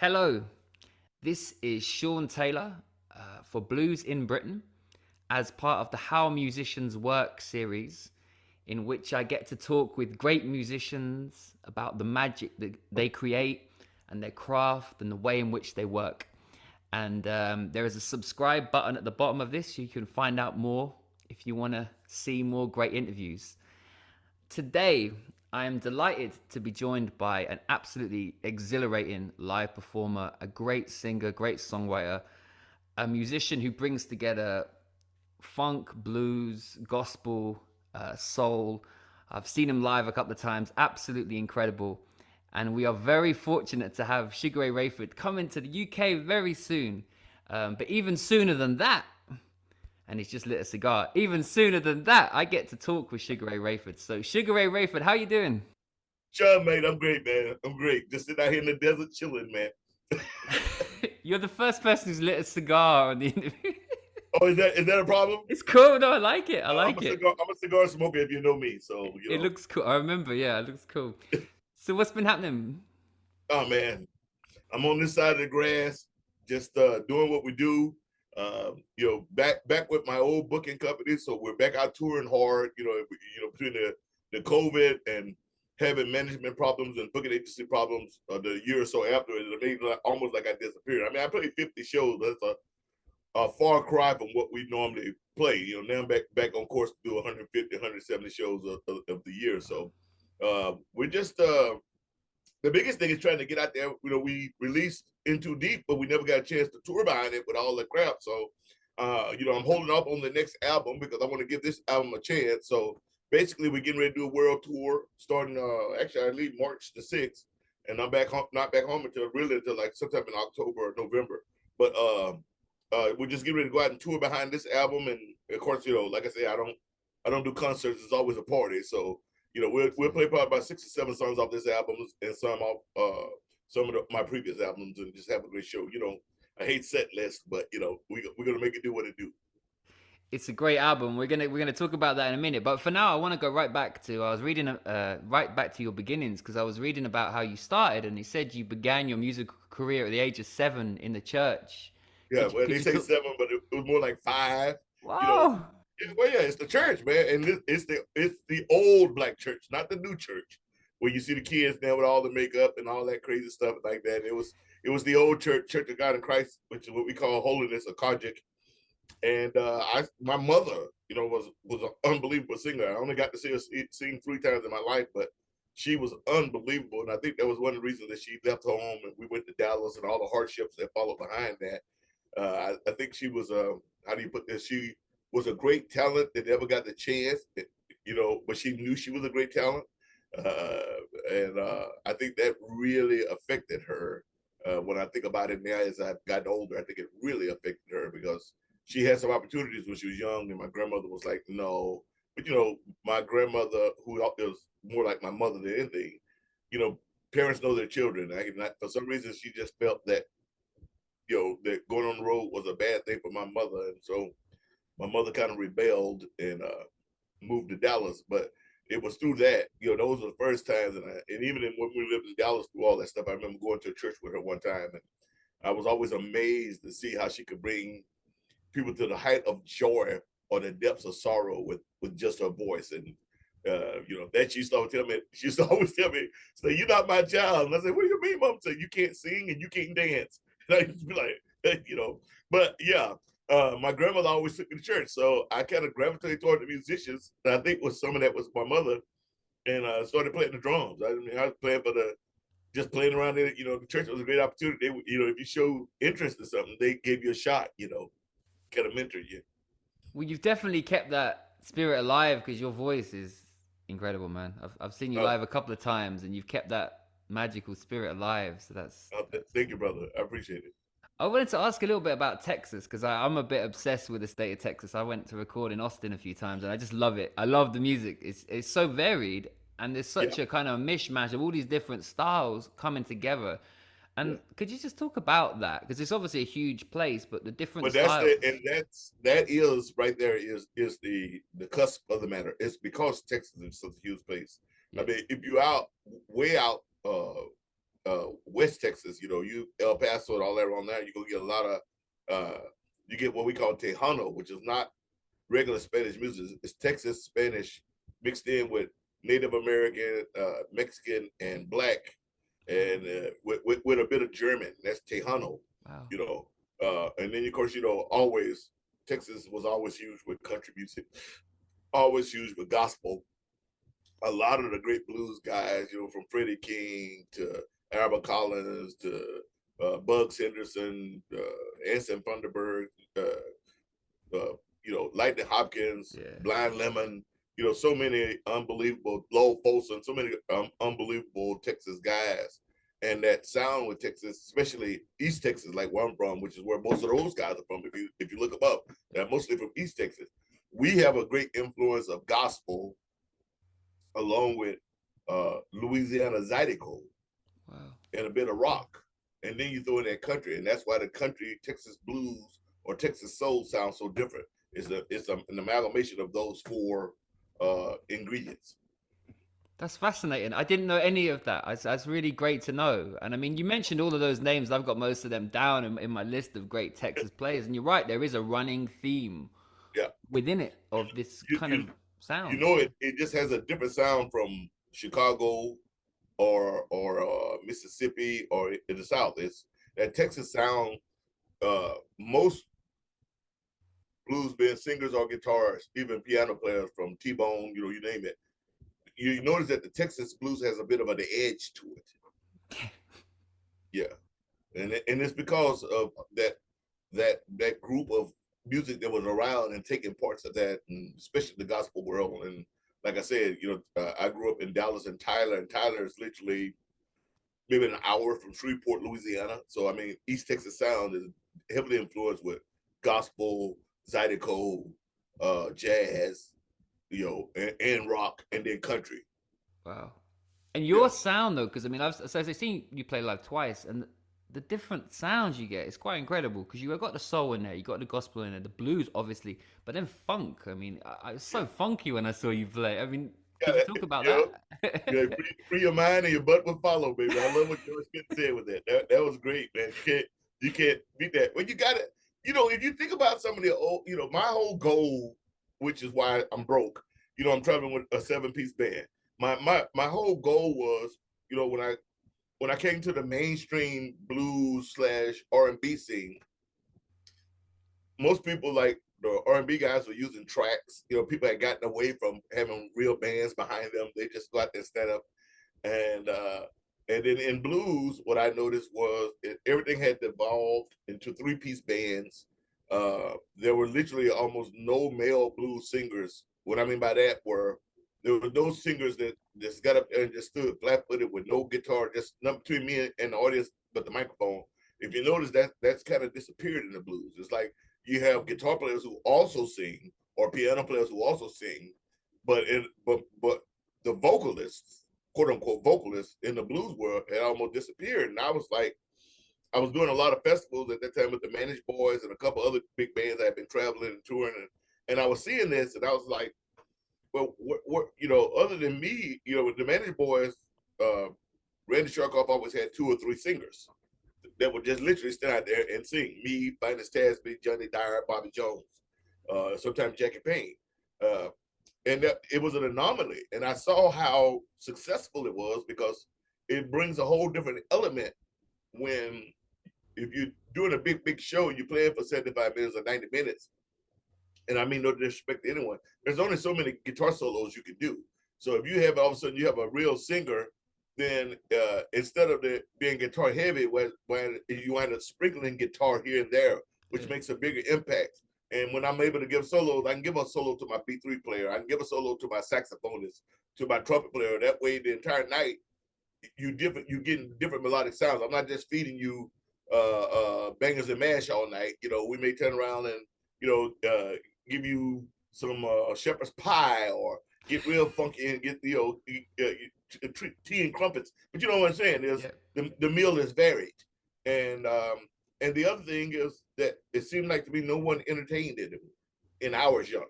Hello, this is Sean Taylor for Blues in Britain as part of the How Musicians Work series, in which I get to talk with great musicians about the magic that they create and their craft and the way in which they work. And there is a subscribe button at the bottom of this so you can find out more if you want to see more great interviews. Today, I am delighted to be joined by an absolutely exhilarating live performer, a great singer, great songwriter, a musician who brings together funk, blues, gospel, soul. I've seen him live a couple of times, absolutely incredible. And we are very fortunate to have Sugaray Rayford come into the UK very soon. But even sooner than that, and he's just lit a cigar. Even sooner than that, I get to talk with Sugaray Rayford. So Sugaray Rayford, how you doing? Sean, mate, I'm great, man. I'm great. Just sitting out here in the desert chilling, man. You're the first person who's lit a cigar on the interview. Oh, is that a problem? It's cool. No, I like it. I like it. I'm a cigar smoker if you know me. So It looks cool. I remember. Yeah, it looks cool. So what's been happening? oh man, I'm on this side of the grass, just doing what we do. Back with my old booking company, so we're back out touring hard. Between the COVID and having management problems and booking agency problems, the year or so after, it made almost like I disappeared. I mean, I played 50 shows. That's a far cry from what we normally play. Now I'm back on course to do 150, 170 shows of the year. So we're just the biggest thing is trying to get out there. We released In Too Deep, but we never got a chance to tour behind it with all the crap. So I'm holding up on the next album because I want to give this album a chance. So basically, we're getting ready to do a world tour starting. Actually, I leave March the 6th, and I'm back home, not back home until like sometime in October or November. But we're just getting ready to go out and tour behind this album. And of course, like I say, I don't do concerts. It's always a party. So we'll play probably about 6 or 7 songs off this album and some off some of my previous albums and just have a great show. I hate set lists, but we're gonna make it do what it do. It's a great album. We're gonna talk about that in a minute. But for now, I want to go right back to I was reading right back to your beginnings because I was reading about how you started, and it said you began your musical career at the age of 7 in the church. Yeah, Could you well could they you say talk? 7, but it was more like 5. You know, Wow. well yeah, it's the church, man, and it's the old black church, not the new church, where you see the kids now with all the makeup and all that crazy stuff like that. It was the old church, Church of God in Christ, which is what we call holiness, a Kojic. And my mother, was an unbelievable singer. I only got to see her sing 3 times in my life, but she was unbelievable. And I think that was one of the reasons that she left home and we went to Dallas and all the hardships that followed behind that. I think she was how do you put this? She was a great talent that never got the chance, but she knew she was a great talent. Uh, and I think that really affected her. When I think about it now as I've gotten older, I think it really affected her because she had some opportunities when she was young, and my grandmother was like, no. But my grandmother, who was more like my mother than anything, you know, parents know their children. For some reason, she just felt that that going on the road was a bad thing for my mother, and so my mother kind of rebelled and moved to Dallas. But it was through that, those were the first times, and even when we lived in Dallas through all that stuff, I remember going to a church with her one time, and I was always amazed to see how she could bring people to the height of joy or the depths of sorrow with just her voice. And that she used to always tell me. She used to always tell me, "Say you're not my child." And I said, "What do you mean, Mom?" Said, "You can't sing and you can't dance." And I used to be like, But yeah, my grandmother always took me to church, so I kind of gravitated toward the musicians. And I think was some of that was my mother, and started playing the drums. I mean, I was playing for just playing around there. The church was a great opportunity. If you show interest in something, they gave you a shot. Kind of mentor you. Well, you've definitely kept that spirit alive because your voice is incredible, man. I've seen you Uh, live a couple of times, and you've kept that magical spirit alive. So that's Thank you, brother. I appreciate it. I wanted to ask a little bit about Texas because I'm a bit obsessed with the state of Texas. I went to record in Austin a few times and I just love it. I love the music. It's so varied and there's Yeah, such a kind of mishmash of all these different styles coming together. yeah. And could you just talk about that? Because it's obviously a huge place, but the different But and styles. that is right there is the cusp of the matter. It's because Texas is such a huge place. I Yeah. mean, if you out way out West Texas, you El Paso and all that around there, you're gonna get a lot of you get what we call Tejano, which is not regular Spanish music. It's Texas Spanish mixed in with Native American, Mexican, and Black, and with a bit of German. That's Tejano, Wow. And then of course always Texas was always huge with country music, always huge with gospel. A lot of the great blues guys, from Freddie King to Albert Collins to Bugs Henderson, Anson Thunderberg, Lightning Hopkins, Yeah. Blind Lemon, so many unbelievable, Lowell Folsom, so many unbelievable Texas guys. And that sound with Texas, especially East Texas, like where I'm from, which is where most of those guys are from. If you look them up, they're mostly from East Texas. We have a great influence of gospel along with Louisiana Zydeco Wow. and a bit of rock. And then you throw in that country, and that's why the country Texas blues or Texas soul sounds so different. It's an amalgamation of those four ingredients. That's fascinating. I didn't know any of that. That's really great to know. And I mean, you mentioned all of those names. I've got most of them down in my list of great Texas players. And you're right, there is a running theme Yeah, within it of this you kind you of sound. it just has a different sound from Chicago or Mississippi or in the South. It's that Texas sound. Most blues band singers or guitarists, even piano players from T-Bone, you name it. You notice that the Texas blues has a bit of an edge to it. Yeah, and it's because of that group of music that was around and taking parts of that, and especially the gospel world. And like I said, I grew up in Dallas and Tyler is literally maybe an hour from Shreveport, Louisiana. So I mean, East Texas sound is heavily influenced with gospel, zydeco, jazz, and rock, and then country. Wow. And Yeah, your sound though, because I mean, I've seen you play live twice, and the different sounds you get is quite incredible. Because you got the soul in there, you got the gospel in there, the blues obviously, but then funk. I mean, I was yeah, so funky when I saw you play. I mean, could you yeah. talk about You know, that? free your mind and your butt will follow, baby. I love what George Smith said with that. That was great, man. You can't beat that. Well, you got it. If you think about some of the old, my whole goal, which is why I'm broke. I'm traveling with a 7-piece band. My whole goal was, when I came to the mainstream blues slash R&B scene, most people like the R&B guys were using tracks. People had gotten away from having real bands behind them. They just go out there and stand up. And then in blues, what I noticed was everything had devolved into 3-piece bands. There were literally almost no male blues singers. What I mean by that were there were those singers that just got up there and just stood flat-footed with no guitar, just not between me and the audience, but the microphone. If you notice that's kind of disappeared in the blues. It's like you have guitar players who also sing or piano players who also sing, but the vocalists, quote unquote vocalists in the blues world had almost disappeared. And I was like, I was doing a lot of festivals at that time with the Managed Boys and a couple other big bands I had been traveling and touring, and I was seeing this, and I was like, well, what other than me, with the Managed Boys, uh, Randy Sharkoff always had 2 or 3 singers that would just literally stand out there and sing. Me, Finest Tasby, Johnny Dyer, Bobby Jones, sometimes Jackie Payne. Uh, and that it was an anomaly. And I saw how successful it was because it brings a whole different element when if you're doing a big show, you're playing for 75 minutes or 90 minutes. And I mean no disrespect to anyone. There's only so many guitar solos you can do. So if you have all of a sudden you have a real singer, then instead of being guitar heavy, when you wind up sprinkling guitar here and there, which Yeah. makes a bigger impact. And when I'm able to give solos, I can give a solo to my B3 player. I can give a solo to my saxophonist, to my trumpet player. That way, the entire night, you're getting different melodic sounds. I'm not just feeding you bangers and mash all night. We may turn around and give you some shepherd's pie or get real funky and get tea and crumpets. But you know what I'm saying? There's Yeah. the meal is varied, and the other thing is that it seemed like to me no one entertained it in our genre.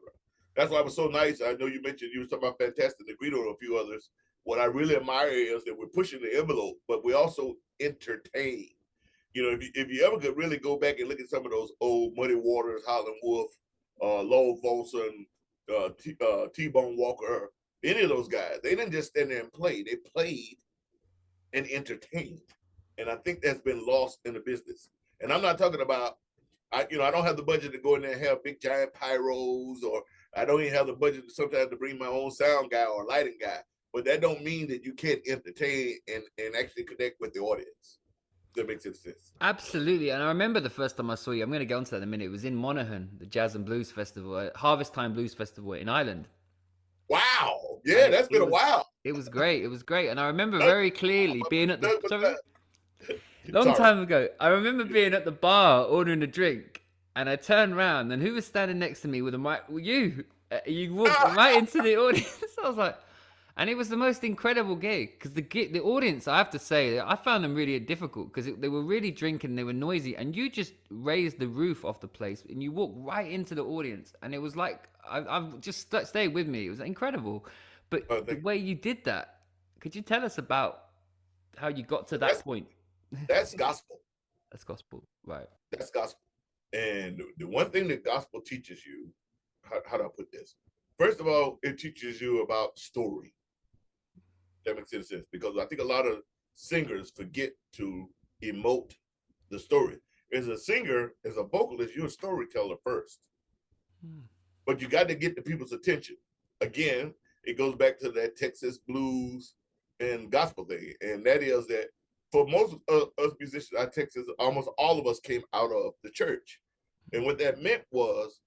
That's why it was so nice. I know you mentioned you were talking about Fantastic Negrito and a few others. what I really admire is that we're pushing the envelope, but we also entertain. If you ever could really go back and look at some of those old Muddy Waters, Howlin' Wolf, Lowell Volson, T-Bone Walker, any of those guys, they didn't just stand there and play. They played and entertained. And I think that's been lost in the business. And I'm not talking about, I don't have the budget to go in there and have big giant pyros, or I don't even have the budget sometimes to bring my own sound guy or lighting guy. But that don't mean that you can't entertain and actually connect with the audience. That makes sense. Absolutely. And I remember the first time I saw you, I'm going to get onto that in a minute. It was in Monaghan, the Jazz and Blues Festival, Harvest Time Blues Festival in Ireland. Wow. Yeah, And that's been a while. It was great. It was great. And I remember very clearly being at the, sorry? Long Sorry. time ago. I remember being at the bar ordering a drink, and I turned around, and who was standing next to me with a mic? You. You walked right into the audience. I was like, and it was the most incredible gig, because the audience, I have to say, I found them really difficult, because they were really drinking, they were noisy, and you just raised the roof off the place, and you walked right into the audience, and it was like, I've just stayed with me. It was incredible. But the way you did that, could you tell us about how you got to that point? That's gospel. That's gospel, right? That's gospel. And the one thing that gospel teaches you, how do I put this? First of all, it teaches you about story. That makes sense, because I think a lot of singers forget to emote the story. As a singer, as a vocalist, you're a storyteller first. But you got to get the people's attention. Again, it goes back to that Texas blues and gospel thing. And that is that for most of us musicians out of Texas, almost all of us came out of the church. And what that meant was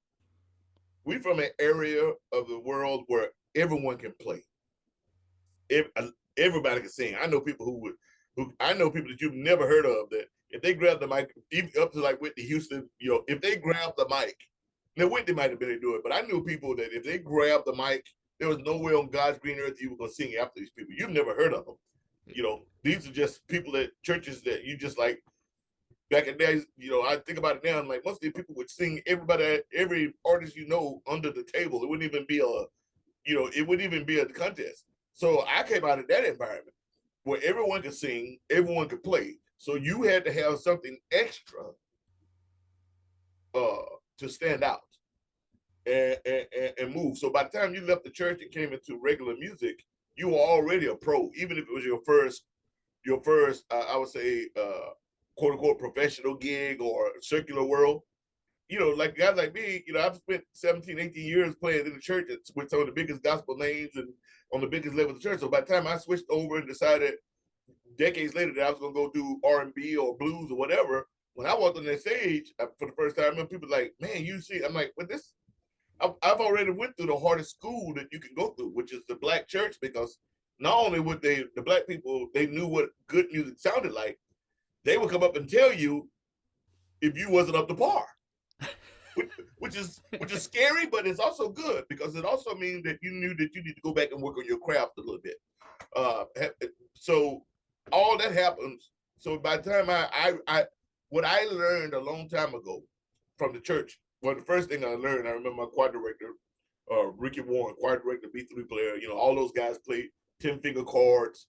we from an area of the world where everyone can play. Everybody can sing. I know people I know people that you've never heard of, that if they grab the mic, even up to like Whitney Houston, if they grab the mic, now Whitney might have been able to do it, but I knew people that if they grabbed the mic, there was nowhere on God's green earth you were going to sing after these people. You've never heard of them. These are just people at churches that you just like. Back in days, I think about it now, and like most of these people would sing every artist under the table. It wouldn't even be a contest. So I came out of that environment where everyone could sing, everyone could play. So you had to have something extra to stand out and move. So by the time you left the church and came into regular music, you were already a pro, even if it was your first, I would say, quote unquote, professional gig or circular world. Like guys like me, I've spent 17, 18 years playing in the church with some of the biggest gospel names and on the biggest level of the church. So by the time I switched over and decided decades later that I was going to go do R&B or blues or whatever, when I walked on that stage for the first time, I remember people like, man, you see, I'm like, but I've already went through the hardest school that you can go through, which is the black church, because not only would the black people, they knew what good music sounded like, they would come up and tell you if you wasn't up to par, which is scary, but it's also good, because it also means that you knew that you need to go back and work on your craft a little bit. So all that happens. So by the time what I learned a long time ago from the church, well, the first thing I learned, I remember my choir director, Ricky Warren, choir director, B3 player, all those guys played 10-finger chords.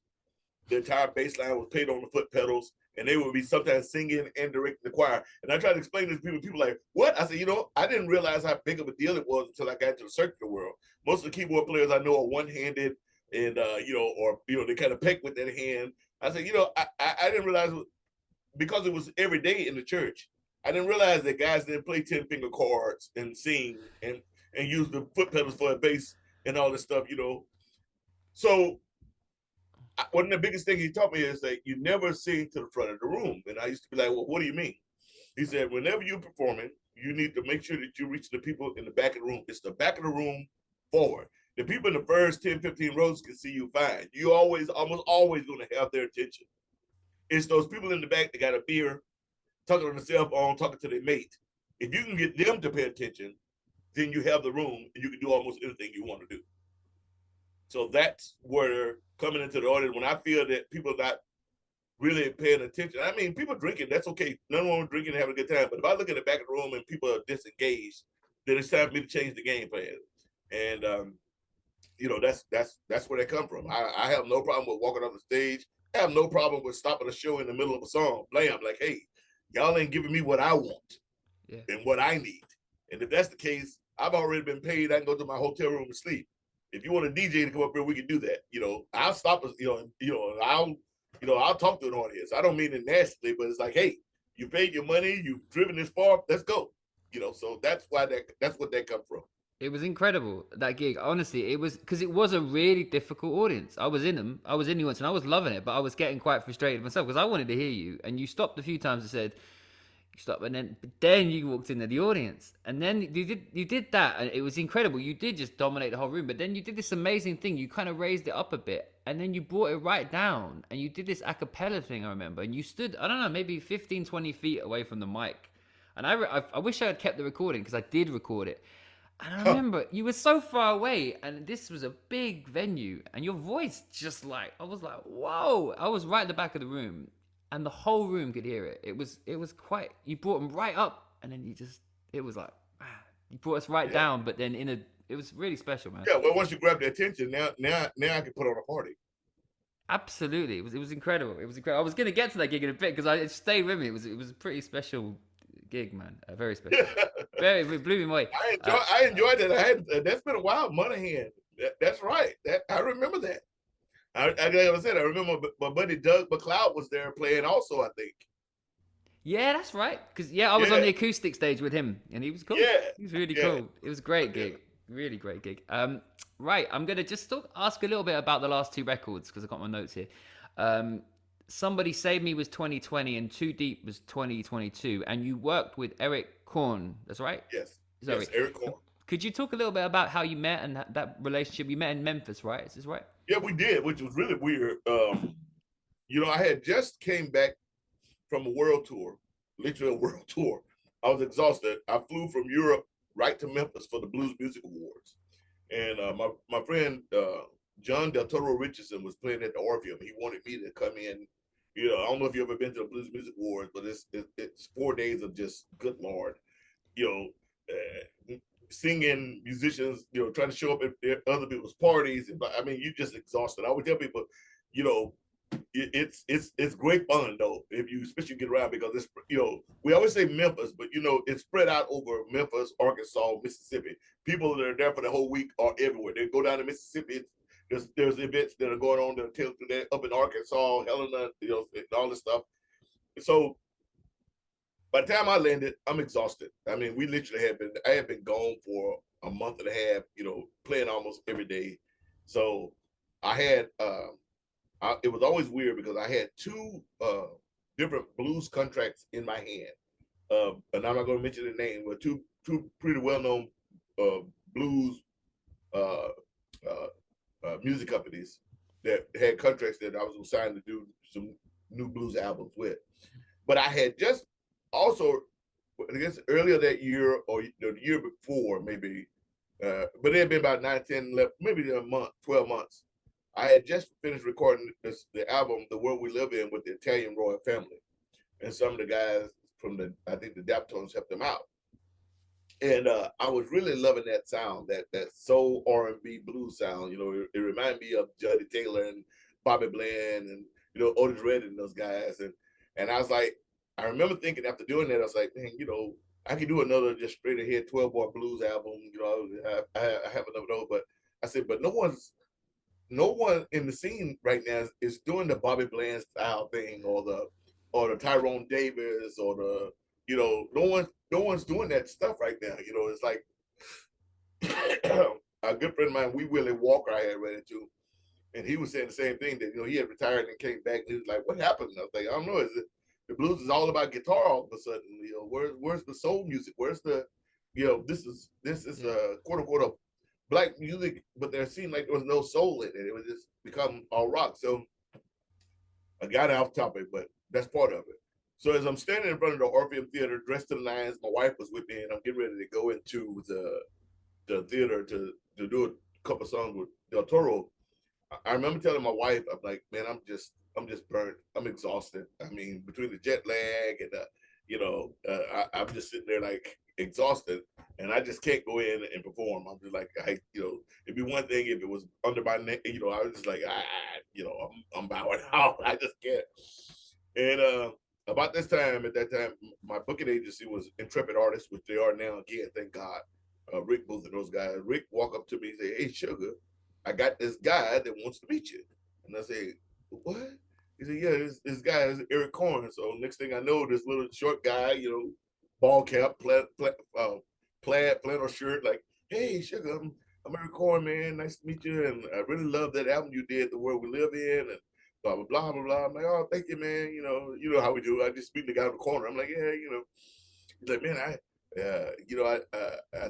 The entire bass line was played on the foot pedals, and they would be sometimes singing and directing the choir. And I tried to explain this to people like, what? I said, I didn't realize how big of a deal it was until I got into the circular world. Most of the keyboard players I know are one-handed and, they kind of peck with that hand. I said, I didn't realize, because it was every day in the church, I didn't realize that guys didn't play 10-finger chords and sing and use the foot pedals for a bass and all this stuff, So one of the biggest things he taught me is that you never sing to the front of the room. And I used to be like, well, what do you mean? He said, whenever you're performing, you need to make sure that you reach the people in the back of the room. It's the back of the room forward. The people in the first 10, 15 rows can see you fine. You almost always going to have their attention. It's those people in the back that got a beer, talking on the cell phone, talking to their mate. If you can get them to pay attention, then you have the room and you can do almost anything you want to do. So that's where coming into the audience, when I feel that people are not really paying attention. I mean, people drinking, that's okay. None wrong with drinking and having a good time. But if I look at the back of the room and people are disengaged, then it's time for me to change the game plan. And That's where they come from. I have no problem with walking on the stage. I have no problem with stopping a show in the middle of a song. Blam, like, hey, y'all ain't giving me what I want Yeah. and what I need. And if that's the case, I've already been paid. I can go to my hotel room and sleep. If you want a DJ to come up here, we can do that. I'll stop us. I'll talk to an audience. I don't mean it nastily, but it's like, hey, you paid your money. You've driven this far. Let's go. So that's what that come from. It was incredible, that gig. Honestly, it was because it was a really difficult audience. I was in them, I was in the audience, and I was loving it, but I was getting quite frustrated myself because I wanted to hear you, and you stopped a few times and said, "You stop," but then you walked into the audience, and then you did that, and it was incredible. You did just dominate the whole room, but then you did this amazing thing. You kind of raised it up a bit, and then you brought it right down, and you did this a cappella thing. I remember, and you stood, I don't know, maybe 15, 20 feet away from the mic. And I wish I had kept the recording because I did record it. And I Huh. remember you were so far away, and this was a big venue, and your voice just like I was like, whoa! I was right at the back of the room, and the whole room could hear it. It was quite. You brought them right up, and then it was like, you brought us right Yeah. down, but then it was really special, man. Yeah. Well, once you grab the attention, now I can put on a party. Absolutely, it was incredible. It was incredible. I was gonna get to that gig in a bit because it stayed with me. It was a pretty special gig, man. Very special. Very, it blew me away. I enjoyed it. That's been a while. Monahan. That's right. That I remember that. Like I said, I remember my buddy Doug McLeod was there playing also. I think. Yeah, that's right. Because I was on Yeah. the acoustic stage with him, and he was cool. Yeah. He was really Yeah. cool. It was a great Yeah. gig, really great gig. Right, I'm gonna just ask a little bit about the last two records because I got my notes here. Um, Somebody Save Me was 2020, and Too Deep was 2022, and you worked with Eric Korn. That's right. Yes. Sorry. Yes. Eric Korn. Could you talk a little bit about how you met and that relationship? You met in Memphis, right? Is this right? Yeah, we did, which was really weird. I had just came back from a world tour, literally a world tour. I was exhausted. I flew from Europe right to Memphis for the Blues Music Awards, and my friend John Del Toro Richardson was playing at the Orpheum. He wanted me to come in. I don't know if you've ever been to the Blues Music Awards, but it's 4 days of just good Lord, you know, singing musicians, trying to show up at other people's parties. I mean, you just exhausted. I would tell people, you know, it's great fun though if you especially get around because it's we always say Memphis, but it's spread out over Memphis, Arkansas, Mississippi. People that are there for the whole week are everywhere. They go down to Mississippi. There's events that are going on that up in Arkansas, Helena, and all this stuff. So by the time I landed, I'm exhausted. I mean, I had been gone for a month and a half, playing almost every day. So I had it was always weird because I had two different blues contracts in my hand. And I'm not going to mention the name, but two pretty well known blues uh, music companies that had contracts that I was assigned to do some new blues albums with. But I had just also, I guess earlier that year or the year before, maybe, but it had been about 9, 10, 11, maybe a month, 12 months. I had just finished recording the album, The World We Live In, with the Italian royal family. And some of the guys from I think the Daptones helped them out. And I was really loving that sound, that soul R&B blues sound. It reminded me of Juddy Taylor and Bobby Bland and Otis Redding and those guys. And I was like, I remember thinking after doing that, I was like, man, I could do another just straight ahead 12-bar blues album. I have another those, but I said, but no one in the scene right now is doing the Bobby Bland style thing or the Tyrone Davis or the no one's doing that stuff right now. It's like a good friend of mine, Wee Willie Walker, I had read into, and he was saying the same thing that he had retired and came back, and he was like, "What happened?" I was like, "I don't know. Is it the blues is all about guitar all of a sudden? Where's the soul music? Where's the this is a quote unquote a black music, but there seemed like there was no soul in it. It was just become all rock." So I got off topic, but that's part of it. So as I'm standing in front of the Orpheum Theater, dressed to the nines, my wife was with me, and I'm getting ready to go into the theater to do a couple songs with Del Toro. I remember telling my wife, I'm like, man, I'm just burnt. I'm exhausted. I mean, between the jet lag and I'm just sitting there like, exhausted, and I just can't go in and perform. I'm just like, it'd be one thing if it was under my neck. I was just like, I'm bowing out. I just can't. And about this time, at that time, my booking agency was Intrepid Artists, which they are now again, thank God. Rick Booth and those guys. Rick walk up to me and say, "Hey, Sugar, I got this guy that wants to meet you." And I say, "What?" He said, "Yeah, this guy is Eric Corn." So next thing I know, this little short guy, ball cap, plaid flannel shirt, like, "Hey, Sugar, I'm Eric Corn, man. Nice to meet you. And I really love that album you did, The World We Live In, and blah blah blah blah blah." I'm like, "Oh, thank you, man. You know how we do." I just speak to the guy in the corner. I'm like, "Yeah, you know." He's like, "Man, I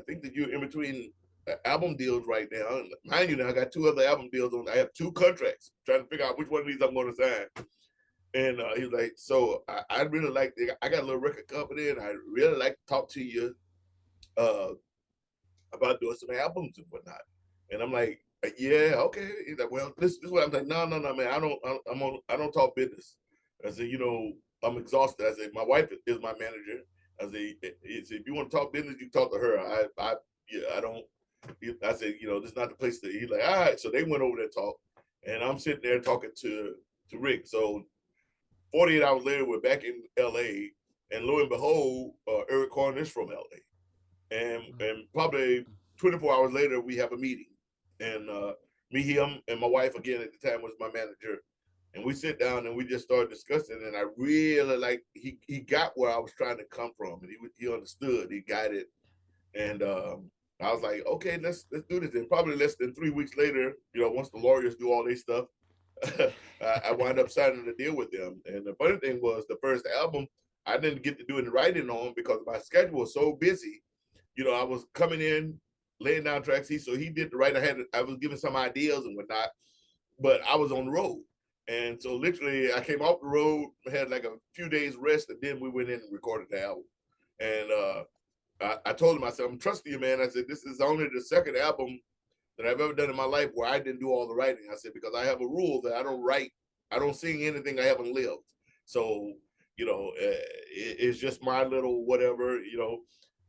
think that you're in between album deals right now. And mind you, now I got 2 other album deals on. I have 2 contracts. Trying to figure out which one of these I'm going to sign." And he's like, "So I really like. I got a little record company, and I really like to talk to you uh, about doing some albums and whatnot." And I'm like, "Yeah, okay." He's like, "Well, this is what I'm like. No, no, no, man. I don't talk business." I said, "I'm exhausted." I said, "My wife is my manager." I said, "If you want to talk business, you talk to her. I don't." I said, "This is not the place to." He's like, "All right." So they went over there and talked, and I'm sitting there talking to Rick. So 48 hours later, we're back in LA, and lo and behold, Eric Corn is from LA. And probably 24 hours later, we have a meeting, and me, him, and my wife again at the time was my manager, and we sit down and we just started discussing. And I really like he got where I was trying to come from, and he understood, he got it, and I was like, "Okay, let's do this." And probably less than 3 weeks later, once the lawyers do all their stuff, I wound up signing a deal with them. And the funny thing was, the first album I didn't get to do any writing on because my schedule was so busy. I was coming in, laying down tracks. So he did the writing. I was giving some ideas and whatnot, but I was on the road. And so literally I came off the road, had like a few days rest, and then we went in and recorded the album. And I told him, I said, "I'm trusting you, man." I said, "This is only the second album that I've ever done in my life where I didn't do all the writing." I said, "Because I have a rule that I don't write, I don't sing anything I haven't lived." So, it's just my little whatever,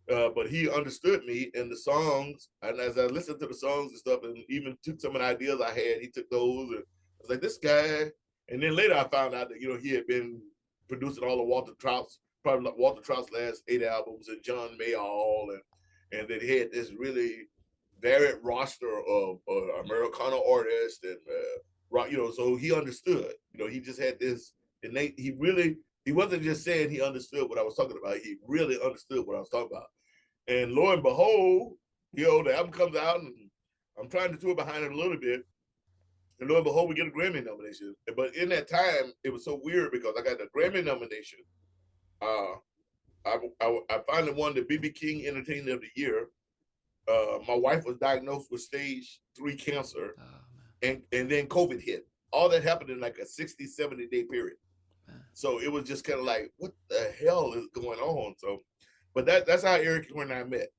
but he understood me and the songs. And as I listened to the songs and stuff, and even took some of the ideas I had, he took those. And I was like, "This guy." And then later I found out that, he had been producing all of probably like Walter Trout's last 8 albums, and John Mayall, and then he had this really varied roster of Americana artists and rock, so he understood. He just had this innate. He wasn't just saying he understood what I was talking about. He really understood what I was talking about. And lo and behold, the album comes out, and I'm trying to tour behind it a little bit. And lo and behold, we get a Grammy nomination. But in that time, it was so weird because I got a Grammy nomination. Uh, I finally won the BB King Entertainer of the Year. My wife was diagnosed with stage 3 cancer, Oh, and then COVID hit. All that happened in like a 60, 70-day period. man. So it was just kind of like, what the hell is going on? So, but that's how Eric and I met.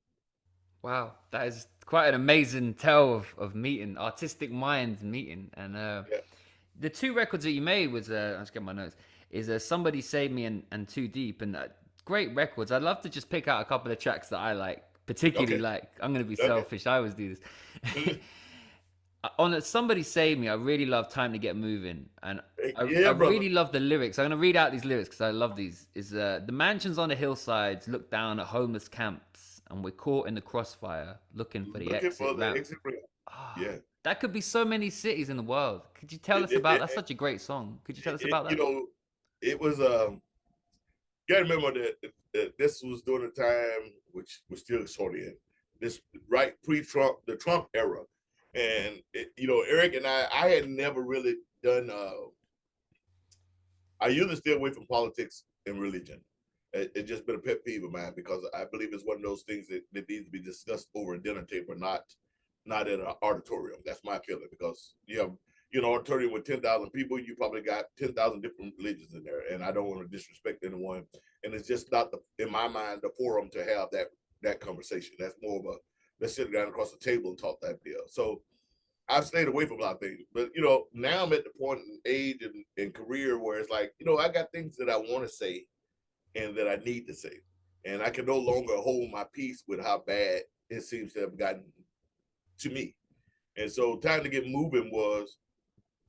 Wow, that is quite an amazing tale of meeting, artistic minds meeting. And Yeah. the 2 records that you made was, I'll just get my notes, is Somebody Save Me and Too Deep. And great records. I'd love to just pick out a couple of tracks that I like, particularly Okay. like. I'm going to be Okay. selfish. I always do this. On Somebody Save Me, I really love Time to Get Moving. And I Yeah, brother. really love the lyrics. I'm going to read out these lyrics because I love these. Is The mansions on the hillsides look down at homeless camps, and we're caught in the crossfire looking for the Looking exit for the ramp. exit ramp. Ah, Yeah. that could be so many cities in the world. Could you tell It, us it, about? it, That's such a great song. Could you tell it, us it about you that? know, it was you gotta remember that this was during the time which was still sort of in this right pre-Trump, the Trump era. And Eric and I had never really done I usually stay away from politics and religion. It's just been a pet peeve of mine because I believe it's one of those things that needs to be discussed over a dinner table, not in an auditorium. That's my feeling, because you have auditorium with 10,000 people, you probably got 10,000 different religions in there, and I don't want to disrespect anyone. And it's just not in my mind, the forum to have that conversation. That's more of a let's sit down across the table and talk that deal. So I've stayed away from a lot of things, but now I'm at the point in age and career where it's like, I got things that I want to say and that I need to say. and I can no longer hold my peace with how bad it seems to have gotten to me. And so Time to Get Moving was,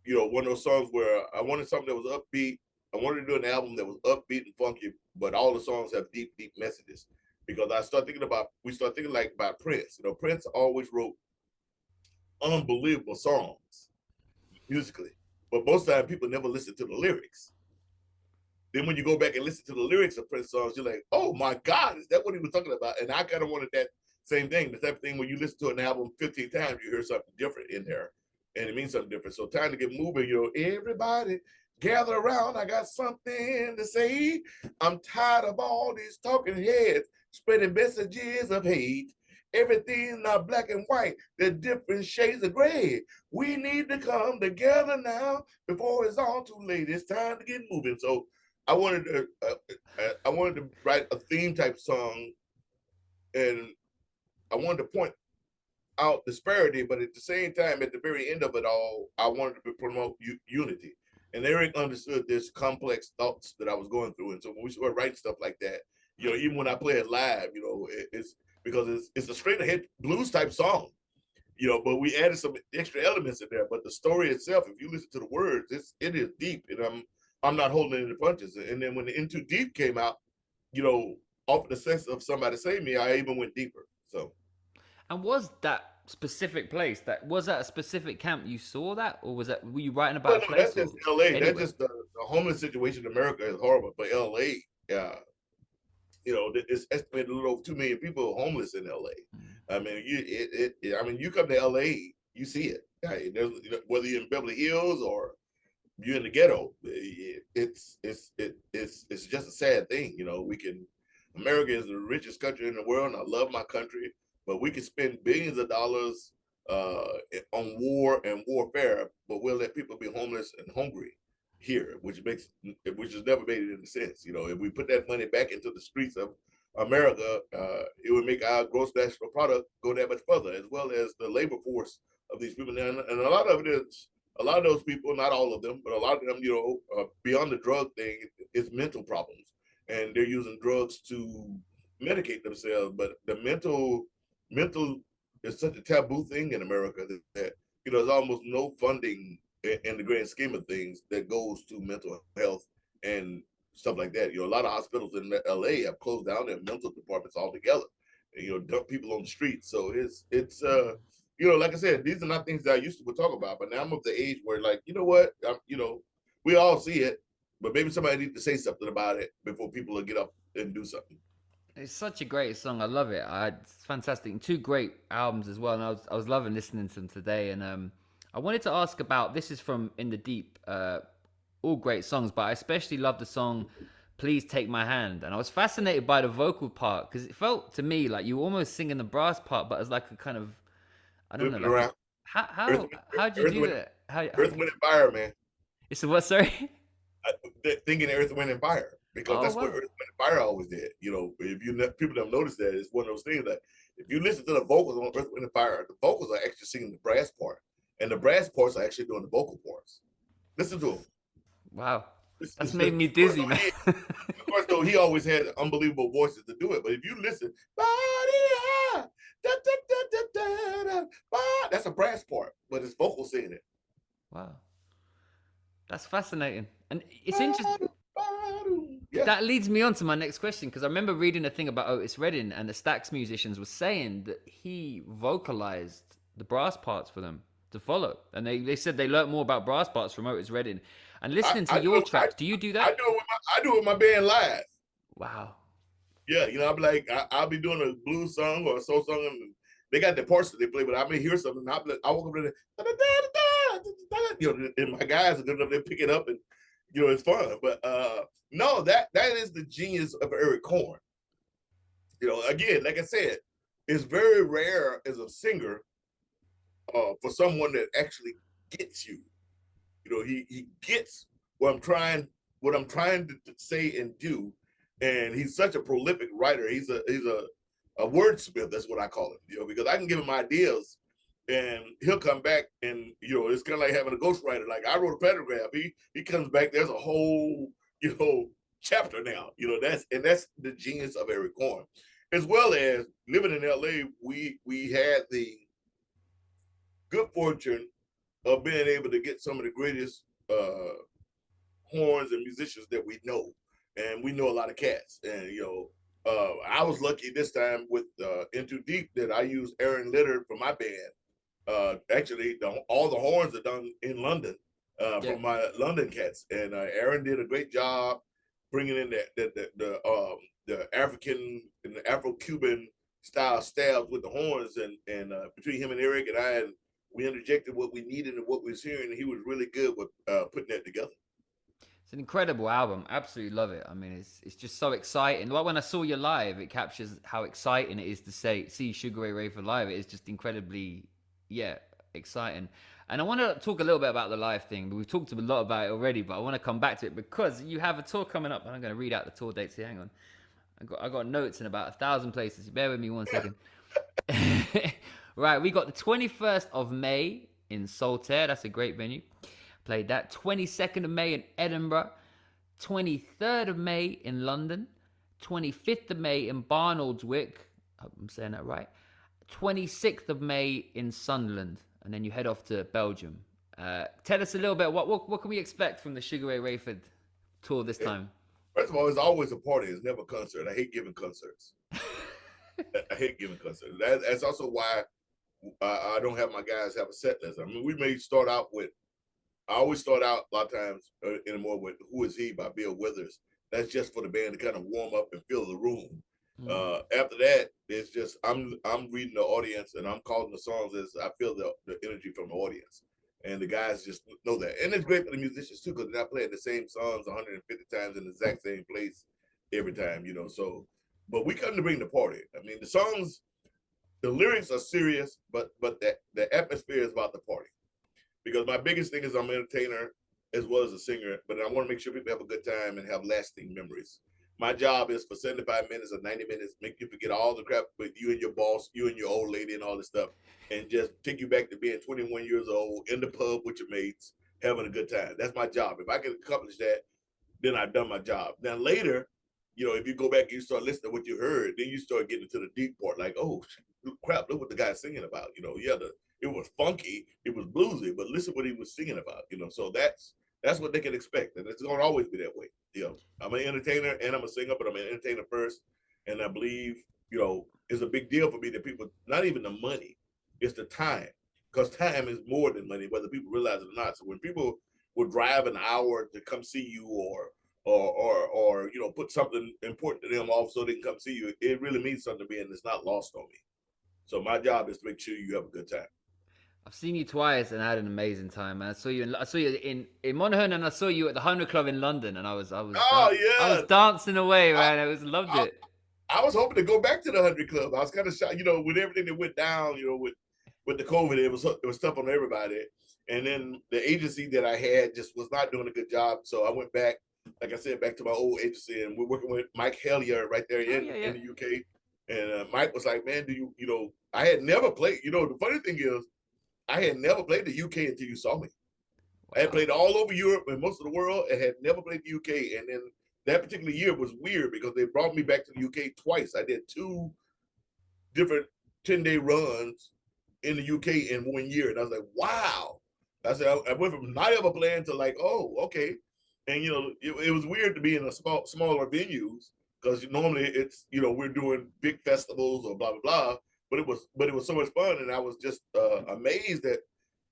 one of those songs where I wanted something that was upbeat. I wanted to do an album that was upbeat and funky, but all the songs have deep, deep messages. Because we start thinking like about Prince. Prince always wrote unbelievable songs musically, but most of the time people never listen to the lyrics. Then when you go back and listen to the lyrics of Prince songs, you're like, oh my God, is that what he was talking about? And I kind of wanted that same thing, the type of thing when you listen to an album 15 times, you hear something different in there, and it means something different. So Time to Get Moving, everybody gather around. I got something to say. I'm tired of all these talking heads spreading messages of hate. Everything's not black and white. There's different shades of gray. We need to come together now before it's all too late. It's time to get moving. So I wanted to write a theme type song, and I wanted to point out disparity, but at the same time, at the very end of it all, I wanted to promote unity. And Eric understood this complex thoughts that I was going through, and so when we started writing stuff like that, even when I play it live, it's because it's a straight ahead blues type song, but we added some extra elements in there. But the story itself, if you listen to the words, it is deep, and I'm not holding any punches. And then when the In Too Deep came out, off the sense of Somebody Save Me, I even went deeper. So. And was that specific place was that a specific camp you saw that, or were you writing about Well, a no, place that's or just LA. That's anywhere? just the homeless situation in America is horrible. But LA, it's estimated a little over 2 million people homeless in LA. I mean, you come to LA, you see it. Right? Whether you're in Beverly Hills or you're in the ghetto, it's just a sad thing. America is the richest country in the world, and I love my country, but we can spend billions of dollars uh, on war and warfare, but we'll let people be homeless and hungry here, which has never made any sense. If we put that money back into the streets of America, it would make our gross national product go that much further, as well as the labor force of these people. And a lot of it is a lot of those people, not all of them, but a lot of them, beyond the drug thing, it's mental problems, and they're using drugs to medicate themselves. But the mental is such a taboo thing in America that there's almost no funding in the grand scheme of things that goes to mental health and stuff like that. A lot of hospitals in LA have closed down their mental departments altogether, and dump people on the streets. So it's like I said, these are not things that I used to talk about, but now I'm of the age where, like, you know what, we all see it, but maybe somebody needs to say something about it before people will get up and do something. It's such a great song. I love it. It's fantastic. And two great albums as well. And I was loving listening to them today. And I wanted to ask about, this is from In the Deep. All great songs, but I especially love the song Please Take My Hand. And I was fascinated by the vocal part, because it felt to me like you were almost singing the brass part, but as like a kind of, I don't know, Flipping like a, around, how Earth, how how'd you Earth, do Wind, that? Earth, Wind, and Fire, man. It's a what? Sorry. Thinking Earth, Wind, and Fire, because Oh that's what wow. Earth, Wind, and Fire always did. If people don't notice that, it's one of those things that if you listen to the vocals on Earth, Wind, and Fire, the vocals are actually singing the brass part, and the brass parts are actually doing the vocal parts. Listen to them. Wow. That's made Of me course, dizzy, man. though, he always had unbelievable voices to do it. But if you listen, that's a brass part, but it's vocal singing it. Wow. That's fascinating. And it's interesting. Yeah. That leads me on to my next question, because I remember reading a thing about Otis Redding, and the Stax musicians were saying that he vocalized the brass parts for them to follow. And they said they learned more about brass parts from Otis Redding. And listening to I do your it. tracks, do you do I that? do it with my band live. Wow. Yeah, I'll be like, I'll be doing a blues song or a soul song, and they got the parts that they play, but I may hear something. I walk up to the, and my guys are good enough. They pick it up, and it's fun. But no, that is the genius of Eric Korn. Again, like I said, it's very rare as a singer for someone that actually gets you. He gets what I'm trying to say and do, and he's such a prolific writer. He's a wordsmith. That's what I call him. Because I can give him ideas, and he'll come back, and it's kind of like having a ghostwriter. Like, I wrote a paragraph. He comes back. There's a whole chapter now. That's the genius of Eric Horn. As well as living in LA, we had the good fortune of being able to get some of the greatest horns and musicians that we know, and we know a lot of cats. And I was lucky this time with Into Deep that I used Aaron Litter for my band. Actually, all the horns are done in London Yeah. from my London cats, and Aaron did a great job bringing in the African and the Afro-Cuban style stabs with the horns, and between him and Eric and I, and we interjected what we needed and what we was hearing, and he was really good with putting that together. It's an incredible album. Absolutely love it. I mean, it's just so exciting. Like when I saw you live, it captures how exciting it is to see Sugaray Rayford live. It is just incredibly, yeah, exciting. And I want to talk a little bit about the live thing, but we've talked a lot about it already. But I want to come back to it because you have a tour coming up, and I'm going to read out the tour dates here. Hang on, I got notes in about 1,000 places. Bear with me 1 second. Right, we got the 21st of May in Saltaire. That's a great venue. Played that. 22nd of May in Edinburgh. 23rd of May in London. 25th of May in Barnoldswick. I hope I'm saying that right. 26th of May in Sunderland. And then you head off to Belgium. Tell us a little bit, what can we expect from the Sugaray Rayford tour this time? First of all, it's always a party. It's never a concert. I hate giving concerts. I hate giving concerts. That's also why I don't have my guys have a set list. I mean, we may start out with, I always start out a lot of times anymore with "Who Is He" by Bill Withers. That's just for the band to kind of warm up and fill the room. After that, it's just I'm reading the audience and I'm calling the songs as I feel the energy from the audience, and the guys just know that. And it's great for the musicians too because they're not playing the same songs 150 times in the exact same place every time, So, but we come to bring the party. I mean, the songs, the lyrics are serious, but the atmosphere is about the party. Because my biggest thing is I'm an entertainer as well as a singer, but I want to make sure people have a good time and have lasting memories. My job is for 75 minutes or 90 minutes, make you forget all the crap with you and your boss, you and your old lady and all this stuff, and just take you back to being 21 years old in the pub with your mates, having a good time. That's my job. If I can accomplish that, then I've done my job. Now later, if you go back and you start listening to what you heard, then you start getting to the deep part, like, oh crap, look what the guy's singing about. It was funky, it was bluesy, but listen what he was singing about. So that's what they can expect, and it's gonna always be that way. I'm an entertainer and I'm a singer, but I'm an entertainer first, and I believe it's a big deal for me that people, not even the money, it's the time, because time is more than money, whether people realize it or not. So when people will drive an hour to come see you, or put something important to them off so they can come see you, it really means something to me, and it's not lost on me. So my job is to make sure you have a good time. I've seen you twice and I had an amazing time, man. I saw you in Monaghan, and I saw you at the 100 Club in London, and Oh I was yeah, dancing away, man. Loved I, it. I was hoping to go back to the 100 Club. I was kind of shocked, with everything that went down, with the COVID, it was tough on everybody. And then the agency that I had just was not doing a good job, so I went back, like I said, back to my old agency, and we're working with Mike Hellier right there Oh in yeah, yeah. the UK. And Mike was like, "Man, do I had never played. The funny thing is, I had never played the UK until you saw me. I had Wow. played all over Europe and most of the world, and had never played the UK. And then that particular year was weird because they brought me back to the UK twice. I did two different 10-day runs in the UK in 1 year, and I was like, wow. I said I went from not ever playing to like, oh, okay. And it was weird to be in a smaller venues because normally it's we're doing big festivals or blah blah blah. But it was so much fun, and I was just amazed that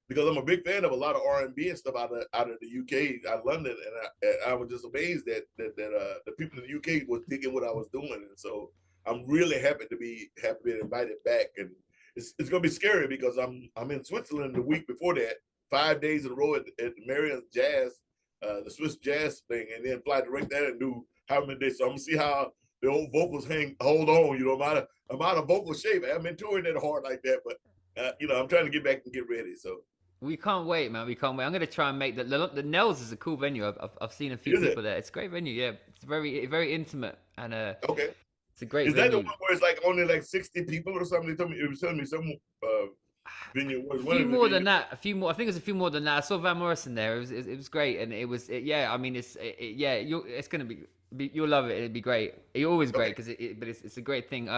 because I'm a big fan of a lot of R&B and stuff out of the UK, out of London, and I was just amazed that the people in the UK was digging what I was doing, and so I'm really happy to be invited back, and it's gonna be scary because I'm in Switzerland the week before that, 5 days in a row at Marion's Jazz, the Swiss Jazz thing, and then fly direct there and do how many days. So I'm gonna see how the old vocals hold on. I'm out of vocal shape. I haven't been touring that hard like that, but I'm trying to get back and get ready. So We can't wait, man. We can't wait. I'm gonna try and make the Nels is a cool venue. I've seen a few is it people there. It's a great venue. Yeah, it's very intimate, and okay? it's a great Is that the venue. one where it's like only like 60 people or something? They told me it was telling me some. Vineyard was A one few of the more than vineyard. that. A few more. I think it was a few more than that. I saw Van Morrison there. It was great, and yeah. I mean, yeah. It's gonna you'll love it. It'd be great. You're always great Okay. because but it's a great thing.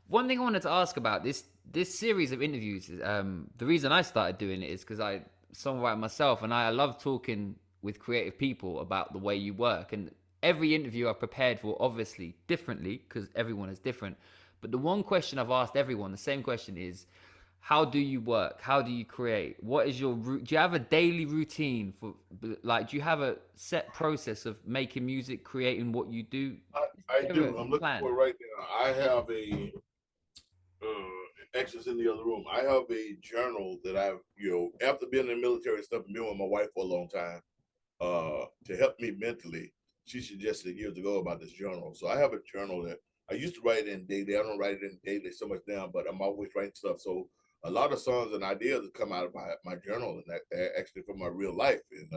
One thing I wanted to ask about this series of interviews. The reason I started doing it is because I songwrite myself, and I love talking with creative people about the way you work. And every interview I've prepared for, obviously differently, because everyone is different. But the one question I've asked everyone, the same question is, how do you work? How do you create? What is your do you have a daily routine for, like, do you have a set process of making music, creating what you do? I Is there a do. I'm looking plan? for it right now. I have a extras in the other room. I have a journal that I've, after being in the military and stuff, and being with my wife for a long time, to help me mentally. She suggested years ago about this journal. So I have a journal that I used to write in daily. I don't write it in daily so much now, but I'm always writing stuff. So a lot of songs and ideas that come out of my journal, and that actually from my real life. And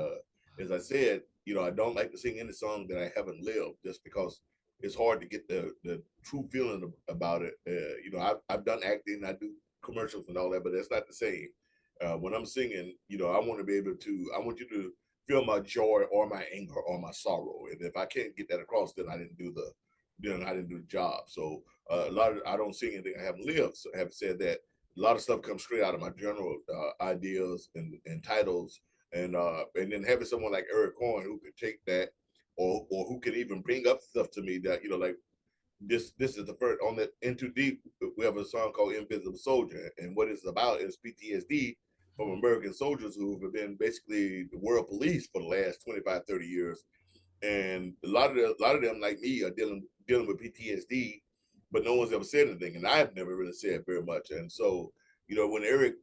as I said, I don't like to sing any song that I haven't lived, just because it's hard to get the true feeling about it. I've done acting, I do commercials and all that, but that's not the same. When I'm singing, I want to be able to. I want you to feel my joy or my anger or my sorrow. And if I can't get that across, then I didn't do the job. So a lot of I don't see anything I haven't lived. So having said that, a lot of stuff comes straight out of my general ideas and titles, and then having someone like Eric Horn who could take that, or who can even bring up stuff to me that like this is the first on the Into Deep. We have a song called Invisible Soldier, and what it's about is PTSD from American soldiers who have been basically the world police for the last 25, 30 years. And a lot of them, like me, are dealing with PTSD, but no one's ever said anything, and I've never really said very much. And so, when Eric,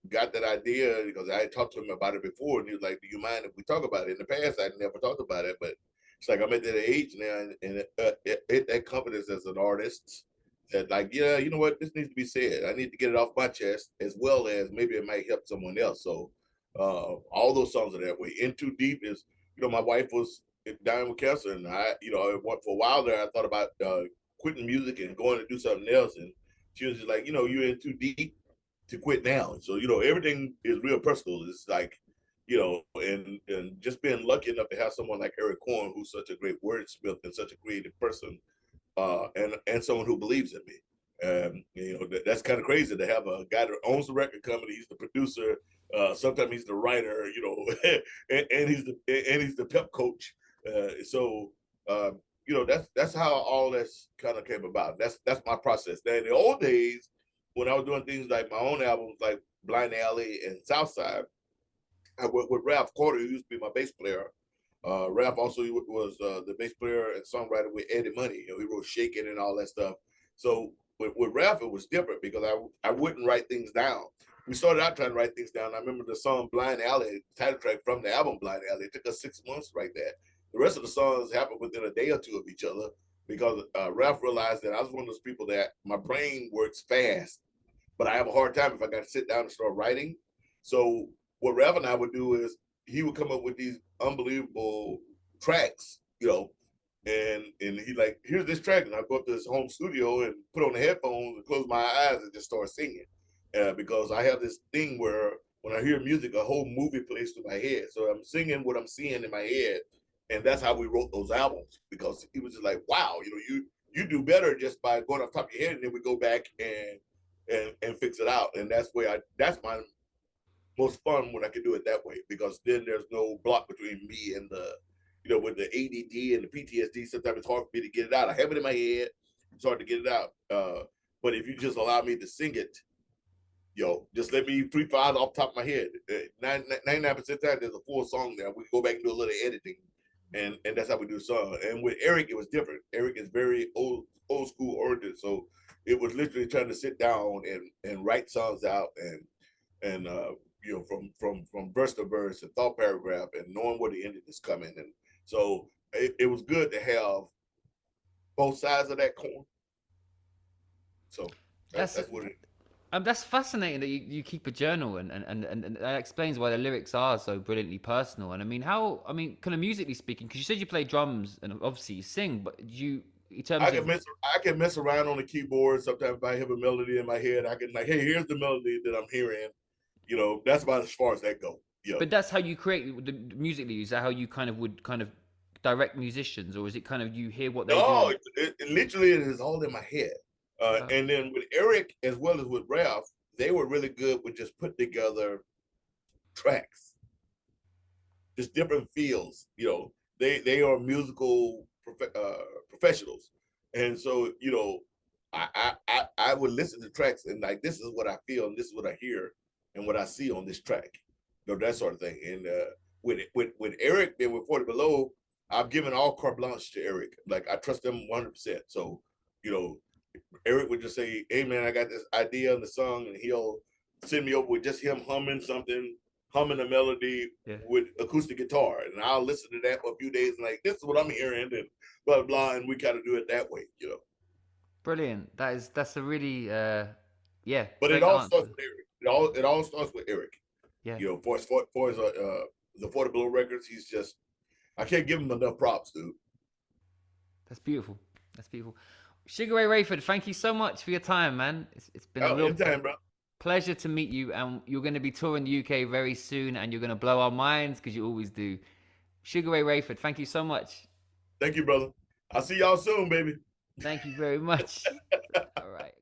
got that idea, because I had talked to him about it before, and he was like, "Do you mind if we talk about it?" In the past, I never talked about it, but it's like I'm at that age now, and that confidence as an artist, that, like, yeah, you know what, this needs to be said. I need to get it off my chest, as well as maybe it might help someone else. So all those songs are that way. In Too Deep is, my wife was dying with cancer, and for a while there, I thought about quitting music and going to do something else, and she was just like, you're in too deep to quit now. So everything is real personal. It's like, and just being lucky enough to have someone like Eric Horn, who's such a great wordsmith and such a creative person, and someone who believes in me. That's kind of crazy to have a guy that owns the record company. He's the producer. Sometimes he's the writer. And he's the pep coach. So that's how all this kind of came about. That's my process. Now in the old days, when I was doing things like my own albums, like Blind Alley and Southside, I worked with Ralph Carter, who used to be my bass player. Ralph also was the bass player and songwriter with Eddie Money. He wrote "Shaking" and all that stuff. So with Ralph, it was different because I wouldn't write things down. We started out trying to write things down. I remember the song "Blind Alley," title track from the album "Blind Alley." It took us 6 months to write that. The rest of the songs happened within a day or two of each other, because Ralph realized that I was one of those people that my brain works fast, but I have a hard time if I got to sit down and start writing. So what Ralph and I would do is he would come up with these unbelievable tracks, and he like, here's this track, and I go up to his home studio and put on the headphones and close my eyes and just start singing, because I have this thing where when I hear music, a whole movie plays through my head. So I'm singing what I'm seeing in my head, and that's how we wrote those albums. Because he was just like, wow, you do better just by going off the top of your head, and then we go back and fix it out. And that's my most fun when I can do it that way, because then there's no block between me and with the ADD and the PTSD. Sometimes it's hard for me to get it out. I have it in my head. It's hard to get it out. But if you just allow me to sing it, just let me freestyle off the top of my head. 99% of the time, there's a full song there. We go back and do a little editing, and that's how we do the song. And with Eric, it was different. Eric is very old school oriented, so it was literally trying to sit down and write songs out, and from verse to verse and thought paragraph, and knowing where the ending is coming. And so it was good to have both sides of that coin. So That's that's what it. that's fascinating that you keep a journal, and that explains why the lyrics are so brilliantly personal. And I mean, kind of musically speaking, because you said you play drums and obviously you sing, but in terms of. I can mess around on the keyboard. Sometimes if I have a melody in my head, I can like, hey, here's the melody that I'm hearing. You know, that's about as far as that go. Yeah. But that's how you create the musically. Is that how you kind of would kind of direct musicians, or is it kind of you hear what they No, do? it literally it is all in my head. Oh, And then with Eric as well as with Ralph, they were really good with just putting together tracks, just different feels. You know, they are musical professionals, and so you know, I would listen to tracks and like this is what I feel and this is what I hear and what I see on this track, you know, that sort of thing. And with Eric and with 40 Below, I've given all carte blanche to Eric. Like I trust him 100%. So you know, Eric would just say, "Hey man, I got this idea in the song," and he'll send me over with just him humming something, humming a melody yeah, with acoustic guitar, and I'll listen to that for a few days and like, this is what I'm hearing, and blah blah, blah, and we kind of do it that way, you know. brilliant. That's a really yeah, But it great all starts answer. with Eric. It all starts with Eric. Yeah, You know, for his the 40 Below records, he's just I can't give him enough props, dude. that's beautiful. That's beautiful. Sugaray Rayford, thank you so much for your time, man. It's been a Oh, real anytime, bro. pleasure to meet you, and you're going to be touring the UK very soon, and you're going to blow our minds because you always do. Sugaray Rayford, thank you so much. Thank you, brother. I'll see y'all soon, baby. Thank you very much. All right.